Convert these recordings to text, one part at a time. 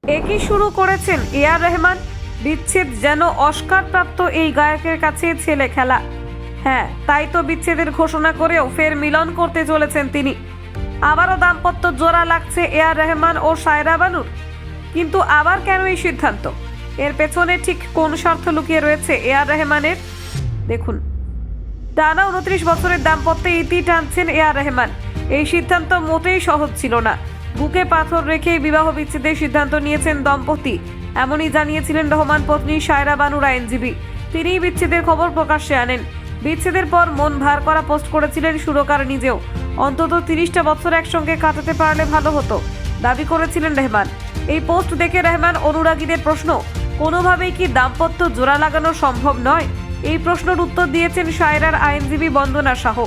একই শুরু করেছেন এআর রহমান। বিচ্ছেদ যেন অস্কার প্রাপ্ত এই গায়কের কাছে ছেলে খেলা। হ্যাঁ, তাই তো বিচ্ছেদের ঘোষণা করেও ফের মিলন করতে চলেছেন তিনি। আবারও দাম্পত্য জোড়া লাগছে এআর রহমান ও সায়রা বানুর। কিন্তু আবার কেন এই সিদ্ধান্ত? এর পেছনে ঠিক কোন স্বার্থ লুকিয়ে রয়েছে এআর রহমানের? দেখুন, টানা 29 বছরের দাম্পত্যে ইতি টানছেন এআর রহমান। এই সিদ্ধান্ত মোটেই সহজ ছিল না। বুকে পাথর রেখেই বিবাহ বিচ্ছেদের সিদ্ধান্ত নিয়েছেন দম্পতি, এমনই জানিয়েছিলেন রহমান পত্নী সায়রা বানুর আইনজীবী। তিনিই বিচ্ছেদের খবর প্রকাশ্যে আনেন। বিচ্ছেদের পর মন ভার করা পোস্ট করেছিলেন সুরকার নিজেও। অন্তত 30টা বছর একসঙ্গে কাটাতে পারলে ভালো হতো, দাবি করেছিলেন রহমান। এই পোস্ট দেখে রহমান অনুরাগীদের প্রশ্ন, কোনোভাবেই কি দাম্পত্য জোড়া লাগানো সম্ভব নয়? এই প্রশ্নের উত্তর দিয়েছেন সায়রার আইনজীবী বন্দনা শাহ।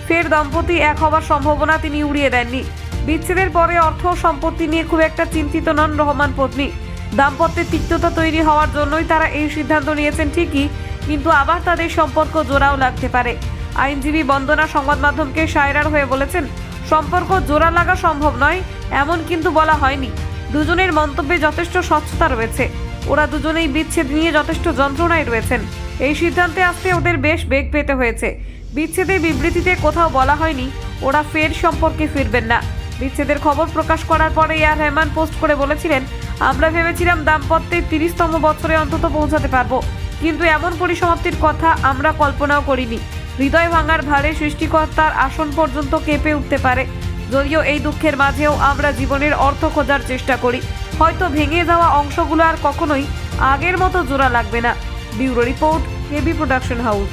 ফের দম্পতি এক হওয়ার সম্ভাবনা তিনি উড়িয়ে দেননি। বিচ্ছেদের পরে অর্থ সম্পত্তি নিয়ে খুব একটা চিন্তিত নন রহমান পত্নী। দাম্পত্যের তিক্ততা তৈরি হওয়ার জন্যই তারা এই সিদ্ধান্ত নিয়েছেন ঠিকই, কিন্তু আবার তাদের সম্পর্ক জোড়াও লাগতে পারে। আইনজীবী বন্দনা সংবাদ মাধ্যমকে সায়রার হয়ে বলেছেন, সম্পর্ক জোড়া লাগা সম্ভব নয় এমন কিন্তু বলা হয়নি। দুজনের মন্তব্যে যথেষ্ট স্বচ্ছতা রয়েছে। ওরা দুজনেই বিচ্ছেদ নিয়ে যথেষ্ট যন্ত্রণায় রয়েছেন। এই সিদ্ধান্তে আসতে ওদের বেশ বেগ পেতে হয়েছে। বিচ্ছেদের বিবৃতিতে কোথাও বলা হয়নি ওরা ফের সম্পর্কে ফিরবেন না। বিচ্ছেদের খবর প্রকাশ করার পরে এআর রহমান পোস্ট করে বলেছিলেন, আমরা ভেবেছিলাম দাম্পত্যের 30তম বছরে অন্তত পৌঁছাতে পারবো, কিন্তু এমন পরিসমাপ্তির কথা আমরা কল্পনাও করিনি। হৃদয় ভাঙার ভারে সৃষ্টিকর্তার আসন পর্যন্ত কেঁপে উঠতে পারে। যদিও এই দুঃখের মাঝেও আমরা জীবনের অর্থ খোঁজার চেষ্টা করি। হয়তো ভেঙে যাওয়া অংশগুলো আর কখনোই আগের মতো জোড়া লাগবে না। ব্যুরো রিপোর্ট, কেবি প্রোডাকশন হাউস।